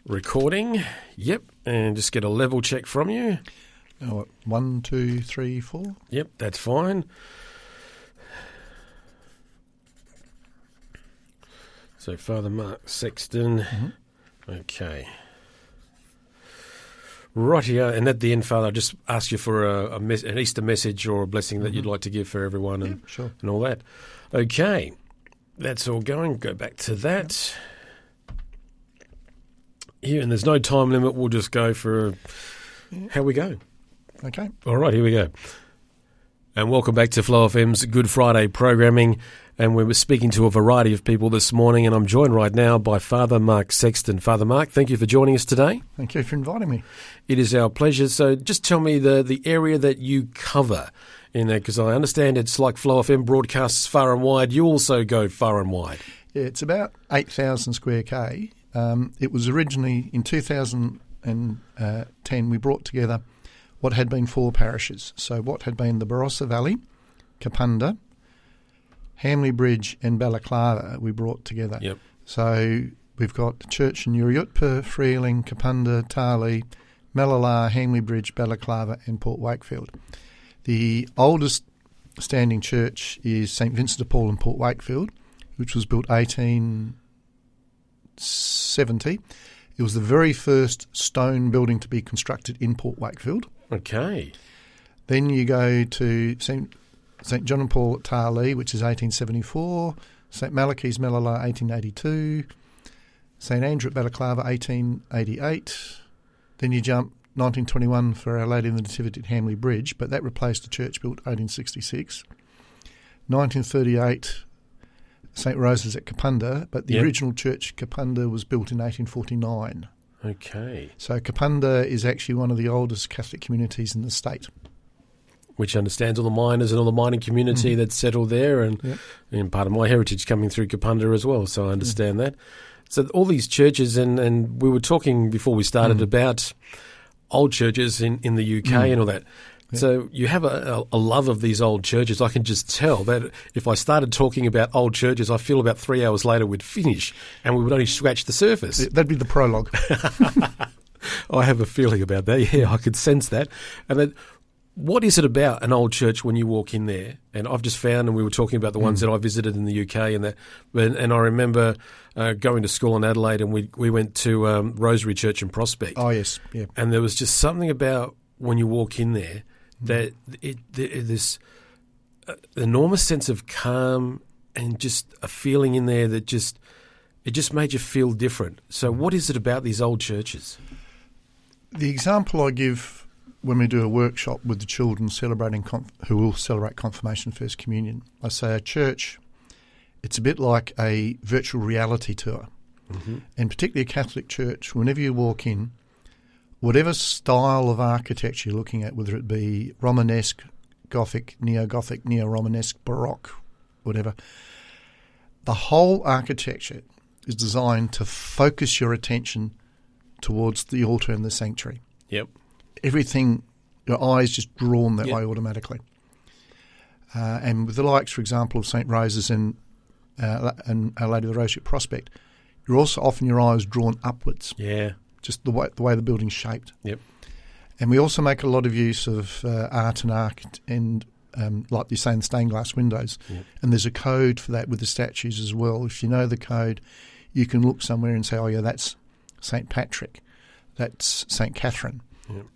Recording. Yep. And just get a level check from you. Oh, 1, 2, 3, 4. Yep, that's fine. So Father Mark Sexton. Mm-hmm. Okay. Rightio. And at the end, Father, I just ask you for an Easter message or a blessing that you'd like to give for everyone and, sure. and all that. Okay. That's all going. Go back to that. Here, and there's no time limit. We'll just go for how we go. Okay. All right, here we go. And welcome back to Flow FM's Good Friday programming. And we were speaking to a variety of people this morning, and I'm joined right now by Father Mark Sexton. Father Mark, thank you for joining us today. Thank you for inviting me. It is our pleasure. So just tell me the area that you cover in there, because I understand it's like Flow FM broadcasts far and wide. You also go far and wide. Yeah, it's about 8,000 square K. It was originally in 2010 we brought together what had been 4 parishes. So what had been the Barossa Valley, Kapunda, Hamley Bridge and Balaclava we brought together. Yep. So we've got the church in Uriutpa, Freeling, Kapunda, Tarlee, Malala, Hamley Bridge, Balaclava and Port Wakefield. The oldest standing church is St Vincent de Paul in Port Wakefield, which was built 1870. It was the very first stone building to be constructed in Port Wakefield. Okay. Then you go to St John and Paul at Tarlee, which is 1874, St Malachy's Malala 1882, St Andrew at Balaclava 1888. Then you jump 1921 for Our Lady of the Nativity at Hamley Bridge, but that replaced a church built 1866. 1938, St Rose's at Kapunda, but the original church Kapunda was built in 1849. Okay. So Kapunda is actually one of the oldest Catholic communities in the state. Which understands all the miners and all the mining community that's settled there, and part of my heritage coming through Kapunda as well, so I understand that. So all these churches, and we were talking before we started about old churches in the UK and all that. Yeah. So you have a love of these old churches. I can just tell that if I started talking about old churches, I feel about 3 hours later we'd finish and we would only scratch the surface. That'd be the prologue. I have a feeling about that. Yeah, I could sense that. And then, what is it about an old church when you walk in there? And I've just found, and we were talking about the ones that I visited in the UK, and I remember going to school in Adelaide, and we went to Rosary Church in Prospect. Oh yes, yeah. And there was just something about when you walk in there that this enormous sense of calm and just a feeling in there that just made you feel different. So, what is it about these old churches? The example I give when we do a workshop with the children who will celebrate confirmation, First Communion, I say a church, it's a bit like a virtual reality tour. Mm-hmm. And particularly a Catholic church, whenever you walk in, whatever style of architecture you're looking at, whether it be Romanesque, Gothic, Neo-Gothic, Neo-Romanesque, Baroque, whatever, the whole architecture is designed to focus your attention towards the altar and the sanctuary. Yep. Everything, your eyes just drawn that way automatically. And with the likes, for example, of St Rose's and Our Lady of the Rosary at Prospect, you're also often your eyes drawn upwards. Yeah. Just the way the building's shaped. Yep. And we also make a lot of use of art and like you say, in stained glass windows. Yep. And there's a code for that with the statues as well. If you know the code, you can look somewhere and say, oh yeah, that's St Patrick, that's St Catherine. Yep.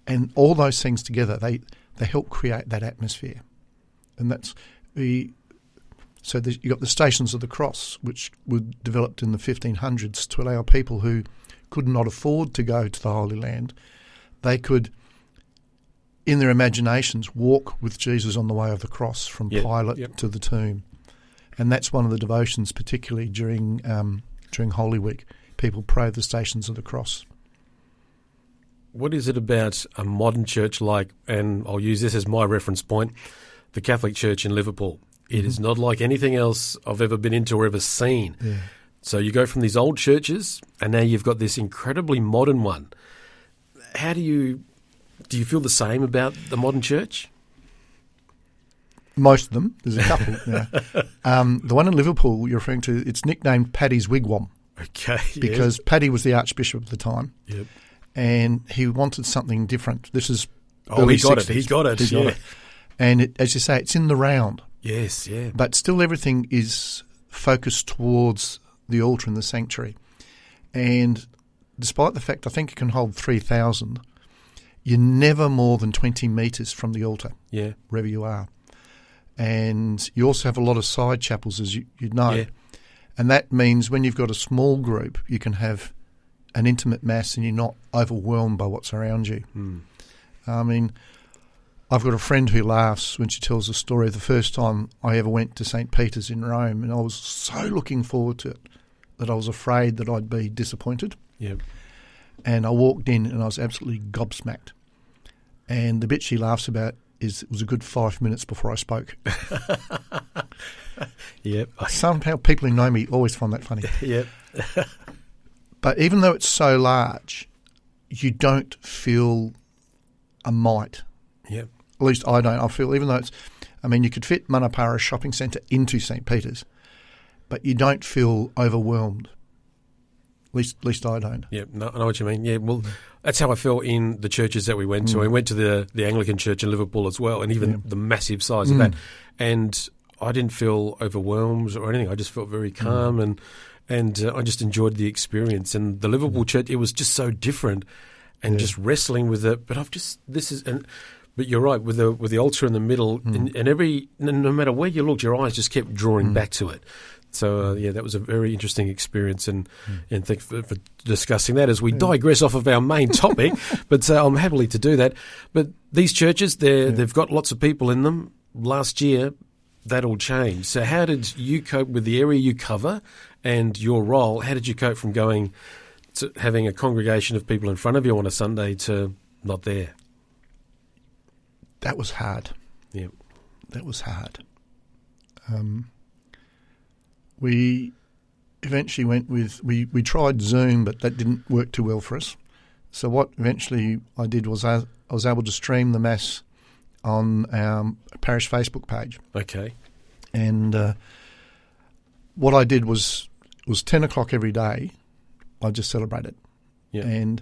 And all those things together, they help create that atmosphere. And that's so you've got the Stations of the Cross, which were developed in the 1500s to allow people who could not afford to go to the Holy Land, they could, in their imaginations, walk with Jesus on the way of the cross from Pilate to the tomb. And that's one of the devotions, particularly during Holy Week. People pray the Stations of the Cross. What is it about a modern church like, and I'll use this as my reference point, the Catholic Church in Liverpool? It is not like anything else I've ever been into or ever seen. Yeah. So you go from these old churches, and now you've got this incredibly modern one. How do you feel the same about the modern church? Most of them. There's a couple. The one in Liverpool you're referring to, it's nicknamed Paddy's Wigwam. Okay. Because Paddy was the Archbishop at the time. Yep. And he wanted something different. This is he got it. He got it. Yeah. And as you say, it's in the round. Yes, yeah. But still everything is focused towards the altar in the sanctuary. And despite the fact I think it can hold 3,000, you're never more than 20 metres from the altar, wherever you are. And you also have a lot of side chapels, as you know. Yeah. And that means when you've got a small group, you can have an intimate mass and you're not overwhelmed by what's around you. I mean, I've got a friend who laughs when she tells the story of the first time I ever went to St. Peter's in Rome, and I was so looking forward to it that I was afraid that I'd be disappointed. Yep. And I walked in and I was absolutely gobsmacked. And the bit she laughs about is it was a good 5 minutes before I spoke. Yep. Somehow people who know me always find that funny. Yep. But even though it's so large, you don't feel a mite. Yep. At least I don't. I feel even though it's, I mean, you could fit Parish shopping centre into St. Peter's, but you don't feel overwhelmed. At least I don't. Yeah, no, I know what you mean. Yeah, well, that's how I felt in the churches that we went to. We went to the Anglican church in Liverpool as well, and even the massive size of that. And I didn't feel overwhelmed or anything. I just felt very calm, and I just enjoyed the experience. And the Liverpool church, it was just so different, and just wrestling with it. But but you're right, with the altar in the middle, and no matter where you looked, your eyes just kept drawing back to it. So, that was a very interesting experience, and thanks for discussing that as we digress off of our main topic, but I'm happily to do that. But these churches, they've got lots of people in them. Last year, that all changed. So how did you cope with the area you cover and your role? How did you cope from going to having a congregation of people in front of you on a Sunday to not there? That was hard. Yeah. That was hard. We eventually went with, we tried Zoom, but that didn't work too well for us. So what eventually I did was I was able to stream the Mass on our Parish Facebook page. Okay. And what I did was 10 o'clock every day, I just celebrated. Yeah. And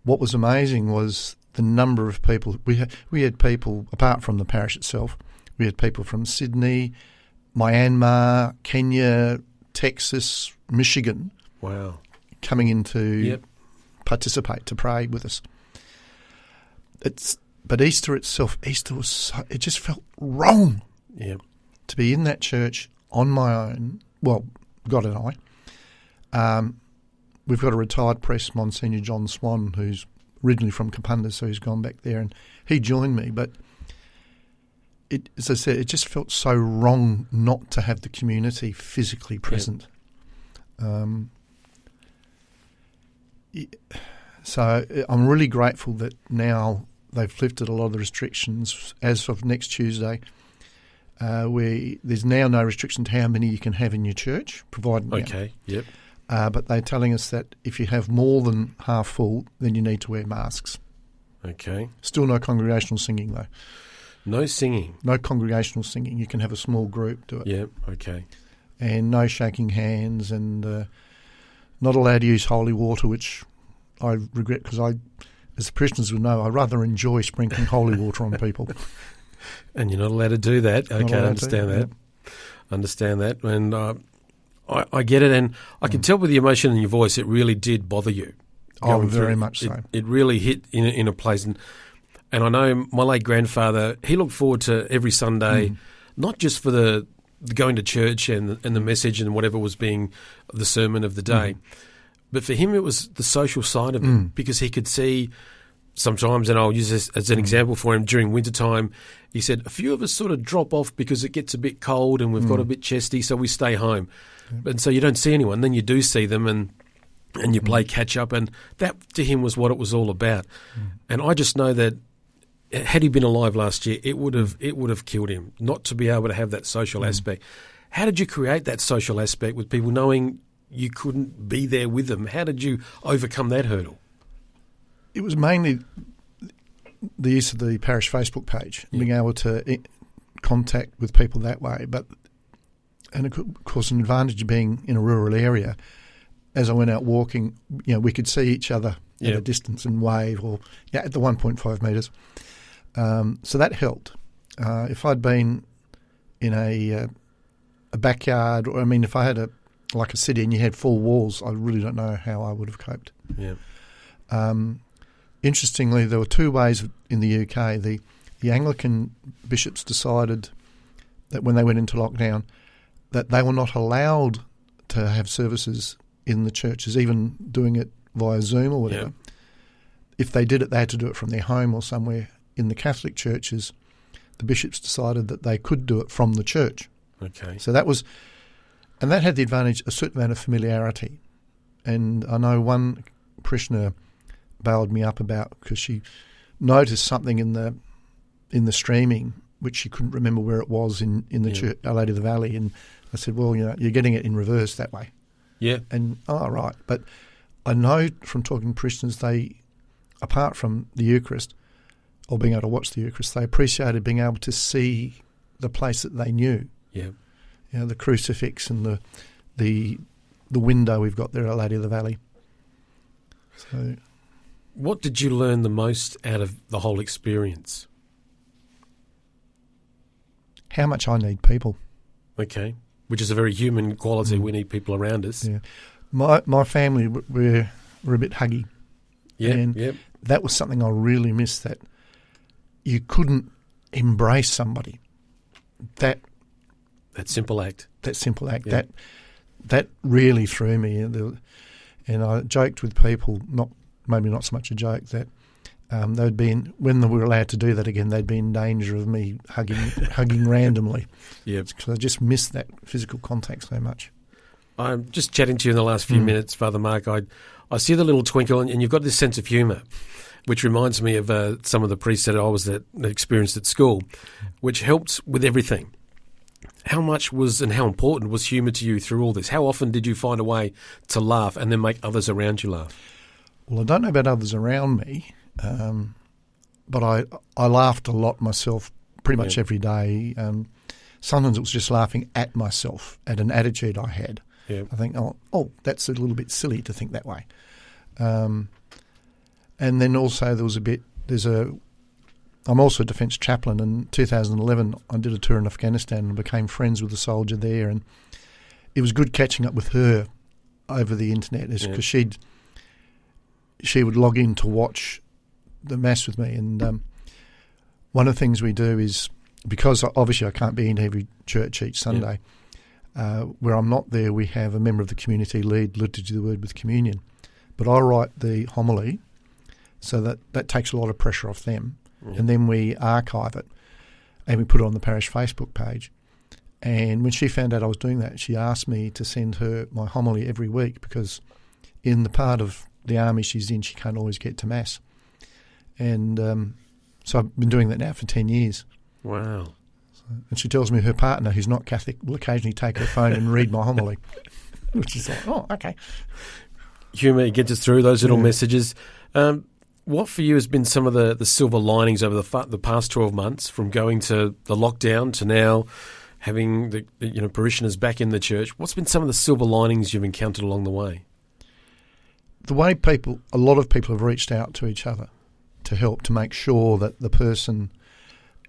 what was amazing was the number of people. We had people, apart from the parish itself, we had people from Sydney, Myanmar, Kenya, Texas, Michigan. Wow. Coming in to participate, to pray with us. But Easter itself, it just felt wrong to be in that church on my own. Well, God and I. We've got a retired priest, Monsignor John Swan, who's originally from Kapunda, so he's gone back there, and he joined me. But as I said, it just felt so wrong not to have the community physically present. So I'm really grateful that now they've lifted a lot of the restrictions. As of next Tuesday, there's now no restriction to how many you can have in your church, provided. Okay. Yep. But they're telling us that if you have more than half full, then you need to wear masks. Okay. Still no congregational singing, though. No singing? No congregational singing. You can have a small group do it. Yeah, okay. And no shaking hands, and not allowed to use holy water, which I regret because as the parishioners would know, I rather enjoy sprinkling holy water on people. And you're not allowed to do that. Okay, I understand that. Yeah. Understand that. And I get it, and I can tell with the emotion in your voice, it really did bother you. Oh, very much so. It really hit in a place. And I know my late grandfather, he looked forward to every Sunday, not just for the going to church and the message and whatever was being the sermon of the day, but for him it was the social side of it, because he could see sometimes, and I'll use this as an example for him, during wintertime, he said, a few of us sort of drop off because it gets a bit cold and we've got a bit chesty, so we stay home. And so you don't see anyone. Then you do see them and you play catch up, and that to him was what it was all about. And I just know that had he been alive last year, it would have killed him not to be able to have that social aspect. How did you create that social aspect with people knowing you couldn't be there with them? How did you overcome that hurdle? It was mainly the use of the parish Facebook page, being able to contact with people that way. And of course, an advantage of being in a rural area, as I went out walking, we could see each other at a distance and wave, or at the 1.5 metres. So that helped. If I'd been in a backyard, or if I had a city and you had 4 walls, I really don't know how I would have coped. Yeah. Interestingly, there were 2 ways in the UK. The Anglican bishops decided that when they went into lockdown, that they were not allowed to have services in the churches, even doing it via Zoom or whatever. Yeah. If they did it, they had to do it from their home or somewhere. In the Catholic churches, the bishops decided that they could do it from the church. Okay. So that had the advantage, a certain amount of familiarity. And I know one parishioner bailed me up about, because she noticed something in the streaming which she couldn't remember where it was in the church, Our Lady of the Valley. And I said, well, you're getting it in reverse that way. Yeah. And, right. But I know from talking to parishioners, they, apart from the Eucharist, or being able to watch the Eucharist, they appreciated being able to see the place that they knew. Yeah. The crucifix and the window we've got there, Our Lady of the Valley. So, what did you learn the most out of the whole experience? How much I need people. Okay. Which is a very human quality. We need people around us. Yeah. My family, we're a bit huggy. Yeah. And that was something I really missed, that you couldn't embrace somebody. That simple act. Yeah. That really threw me. And I joked with people, maybe not so much a joke, that they'd been, when we were allowed to do that again, they'd be in danger of me hugging randomly. Yeah, because I just missed that physical contact so much. I'm just chatting to you in the last few minutes, Father Mark. I see the little twinkle, and you've got this sense of humour, which reminds me of some of the priests that I experienced at school, which helped with everything. How much and how important was humour to you through all this? How often did you find a way to laugh and then make others around you laugh? Well, I don't know about others around me, but I laughed a lot myself pretty much every day. Sometimes it was just laughing at myself, at an attitude I had. Yeah. I think, oh, that's a little bit silly to think that way. And then also there was I'm also a defence chaplain. In 2011, I did a tour in Afghanistan and became friends with a soldier there, and it was good catching up with her over the internet, because she would log in to watch the Mass with me. And one of the things we do is, because obviously I can't be in every church each Sunday, where I'm not there, we have a member of the community lead Liturgy of the Word with communion. But I write the homily, so that takes a lot of pressure off them. And then we archive it and we put it on the parish Facebook page. And when she found out I was doing that, she asked me to send her my homily every week, because in the part of the army she's in, she can't always get to Mass. And so I've been doing that now for 10 years. Wow. And she tells me her partner, who's not Catholic, will occasionally take her phone and read my homily, which is like, oh, okay. Humour gets us through those little messages. What for you has been some of the silver linings over the past 12 months, from going to the lockdown to now having the parishioners back in the church? What's been some of the silver linings you've encountered along the way? The way a lot of people have reached out to each other to help, to make sure that the person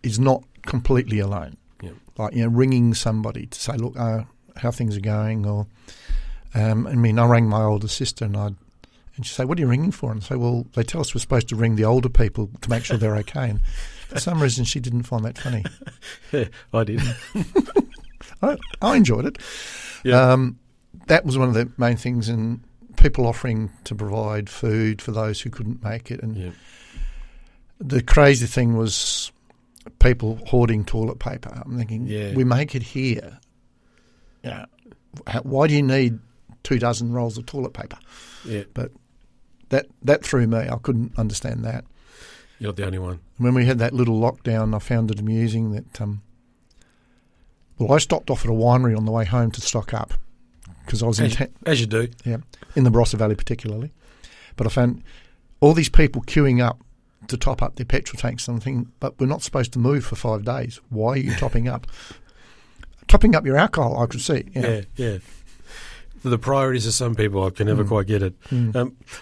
is not completely alone. Yeah. Like, ringing somebody to say, look, how things are going, or I rang my older sister and she'd say, what are you ringing for? And I'd say, well, they tell us we're supposed to ring the older people to make sure they're okay. And for some reason, she didn't find that funny. Yeah, I did. I enjoyed it. Yeah. That was one of the main things, and people offering to provide food for those who couldn't make it. And the crazy thing was people hoarding toilet paper. I'm thinking, we make it here. Why do you need 24 rolls of toilet paper? Yeah. But that threw me. I couldn't understand that. You're not the only one. When we had that little lockdown, I found it amusing that, I stopped off at a winery on the way home to stock up, because I was as you do. Yeah, in the Barossa Valley particularly. But I found all these people queuing up to top up their petrol tanks, and I'm thinking, but we're not supposed to move for 5 days. Why are you topping up? Topping up your alcohol, I could see. Yeah. the priorities of some people. I can never quite get it.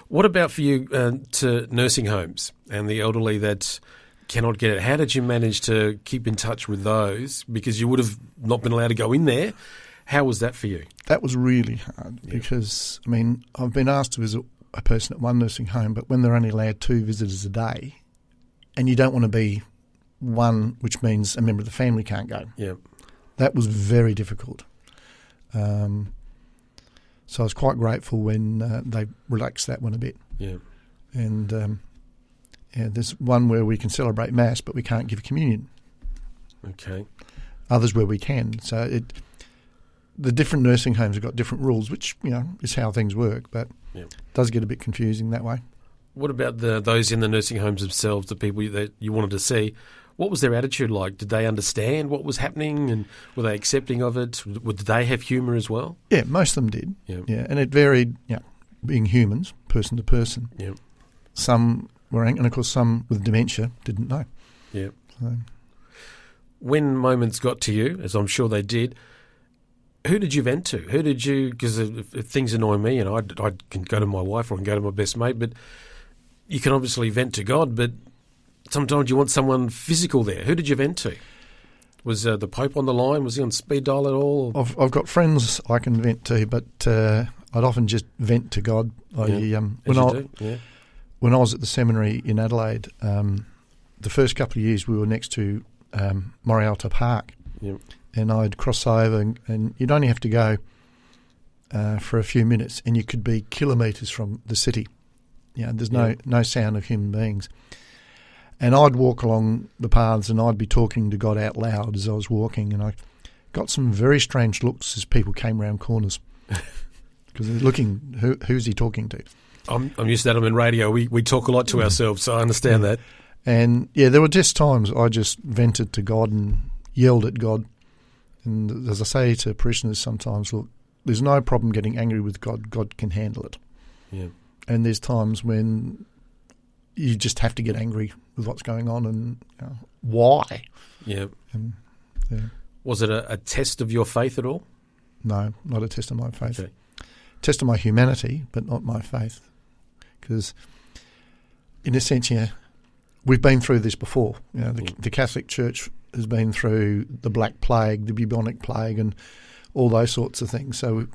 What about for you to nursing homes and the elderly that cannot get it? How did you manage to keep in touch with those? Because you would have not been allowed to go in there. How was that for you? That was really hard because, I mean, I've been asked to visit a person at one nursing home, but when they're only allowed 2 visitors a day, and you don't want to be one, which means a member of the family can't go. Yeah. That was very difficult. So I was quite grateful when they relaxed that one a bit. Yeah. And there's one where we can celebrate Mass, but we can't give communion. Okay. Others where we can. So the different nursing homes have got different rules, which, is how things work, but it does get a bit confusing that way. What about those in the nursing homes themselves, the people that you wanted to see? What was their attitude like? Did they understand what was happening, and were they accepting of it? Did they have humour as well? Yeah, most of them did. Yeah. And it varied, being humans, person to person. Yeah. Some were angry, and of course some with dementia didn't know. Yeah. So. When moments got to you, as I'm sure they did, who did you vent to? Who did you? Because if things annoy me, I can go to my wife or I can go to my best mate, but you can obviously vent to God, but sometimes you want someone physical there. Who did you vent to? Was the Pope on the line? Was he on speed dial at all? I've got friends I can vent to, but I'd often just vent to God. When I was at the seminary in Adelaide, the first couple of years we were next to Morialta Park. Yep. And I'd cross over, and you'd only have to go for a few minutes, and you could be kilometres from the city. There's no sound of human beings. And I'd walk along the paths, and I'd be talking to God out loud as I was walking, and I got some very strange looks as people came round corners because they're looking, who's he talking to? I'm used to that. I'm in radio. We talk a lot to ourselves, so I understand that. And, there were just times I just vented to God and yelled at God. And as I say to parishioners sometimes, look, there's no problem getting angry with God. God can handle it. Yeah. And there's times when you just have to get angry with what's going on and why. Yeah. And, Was it a test of your faith at all? No, not a test of my faith. Okay. Test of my humanity, but not my faith. Because in a sense, we've been through this before. The Catholic Church has been through the Black Plague, the bubonic plague, and all those sorts of things. So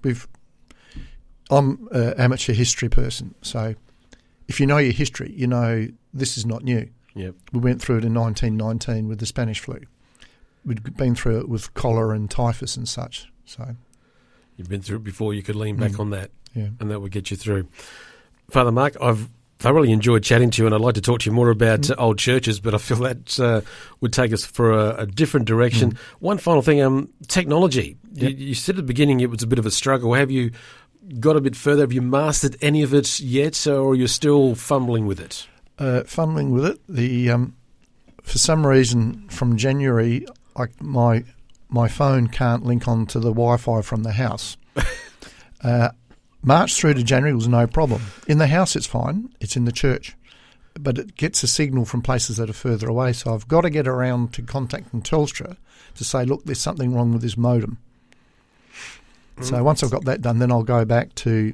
I'm an amateur history person. So if you know your history, you know this is not new. Yep. We went through it in 1919 with the Spanish flu. We'd been through it with cholera and typhus and such. So you've been through it before. You could lean back on that, and that would get you through. Father Mark, I've thoroughly enjoyed chatting to you, and I'd like to talk to you more about old churches, but I feel that would take us for a different direction. One final thing, technology. Yep. You said at the beginning it was a bit of a struggle. Have you got a bit further? Have you mastered any of it yet, or are you still fumbling with it? Fumbling with it. For some reason, from January, my phone can't link onto the Wi-Fi from the house. March through to January was no problem. In the house, it's fine. It's in the church. But it gets a signal from places that are further away. So I've got to get around to contacting Telstra to say, look, there's something wrong with this modem. So once I've got that done, then I'll go back to...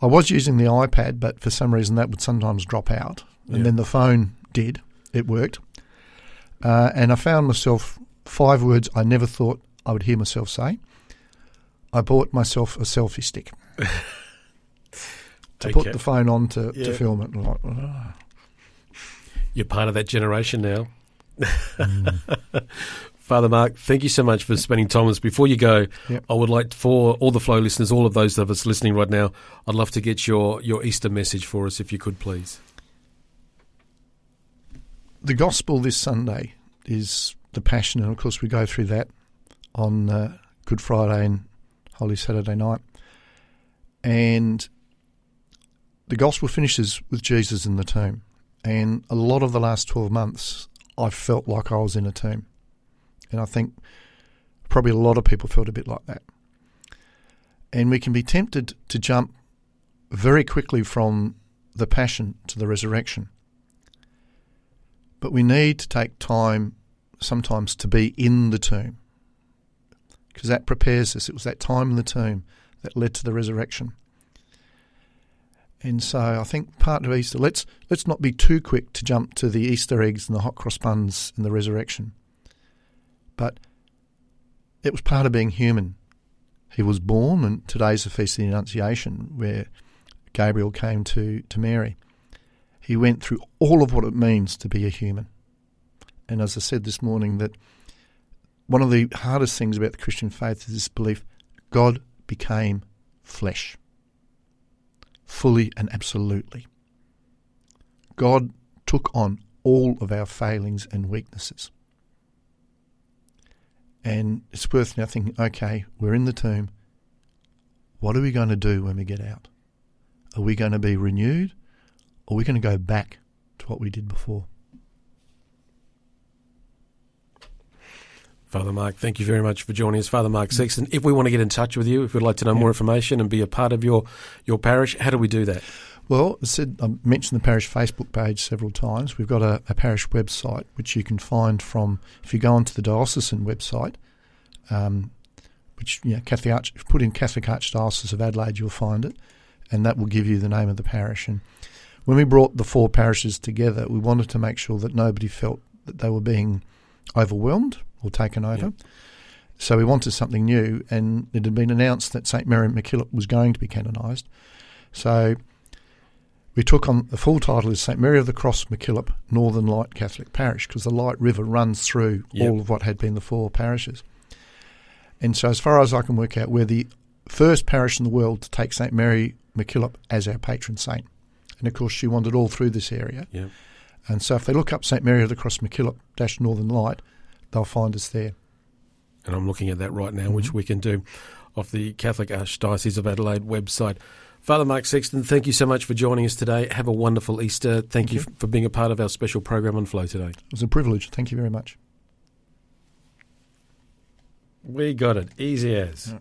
I was using the iPad, but for some reason that would sometimes drop out. And then the phone did. It worked. And I found myself 5 words I never thought I would hear myself say. I bought myself a selfie stick. To put the phone on to film it. Like, You're part of that generation now. Father Mark, thank you so much for spending time with us. Before you go, I would like, for all the Flow listeners, all of those of us listening right now, I'd love to get your Easter message for us, if you could, please. The gospel this Sunday is the Passion, and of course we go through that on Good Friday and Holy Saturday night. And the gospel finishes with Jesus in the tomb. And a lot of the last 12 months, I felt like I was in a tomb. And I think probably a lot of people felt a bit like that. And we can be tempted to jump very quickly from the Passion to the resurrection. But we need to take time sometimes to be in the tomb, because that prepares us. It was that time in the tomb that led to the resurrection. And so I think part of Easter, let's not be too quick to jump to the Easter eggs and the hot cross buns and the resurrection. But it was part of being human. He was born, and today's the Feast of the Annunciation, where Gabriel came to Mary. He went through all of what it means to be a human. And as I said this morning, that one of the hardest things about the Christian faith is this belief, God became flesh. Fully and absolutely. God took on all of our failings and weaknesses. And it's worth now thinking, okay, we're in the tomb. What are we going to do when we get out? Are we going to be renewed, or are we going to go back to what we did before? Father Mark, thank you very much for joining us. Father Mark Sexton, if we want to get in touch with you, if we'd like to know more information and be a part of your parish, how do we do that? Well, I mentioned the parish Facebook page several times. We've got a parish website, which you can find from, if you go onto the diocesan website, which, if you put in Catholic Archdiocese of Adelaide, you'll find it, and that will give you the name of the parish. And when we brought the 4 parishes together, we wanted to make sure that nobody felt that they were being overwhelmed or taken over. Yep. So we wanted something new, and it had been announced that St. Mary MacKillop was going to be canonised. So we took on, the full title is St. Mary of the Cross MacKillop Northern Light Catholic Parish, because the Light River runs through all of what had been the 4 parishes. And so as far as I can work out, we're the first parish in the world to take St. Mary MacKillop as our patron saint. And of course she wandered all through this area. Yep. And so if they look up St. Mary of the Cross MacKillop - Northern Light, they'll find us there. And I'm looking at that right now, which we can do off the Catholic Archdiocese of Adelaide website. Father Mark Sexton, thank you so much for joining us today. Have a wonderful Easter. Thank you for being a part of our special program on Flow today. It was a privilege. Thank you very much. We got it. Easy as. Yeah.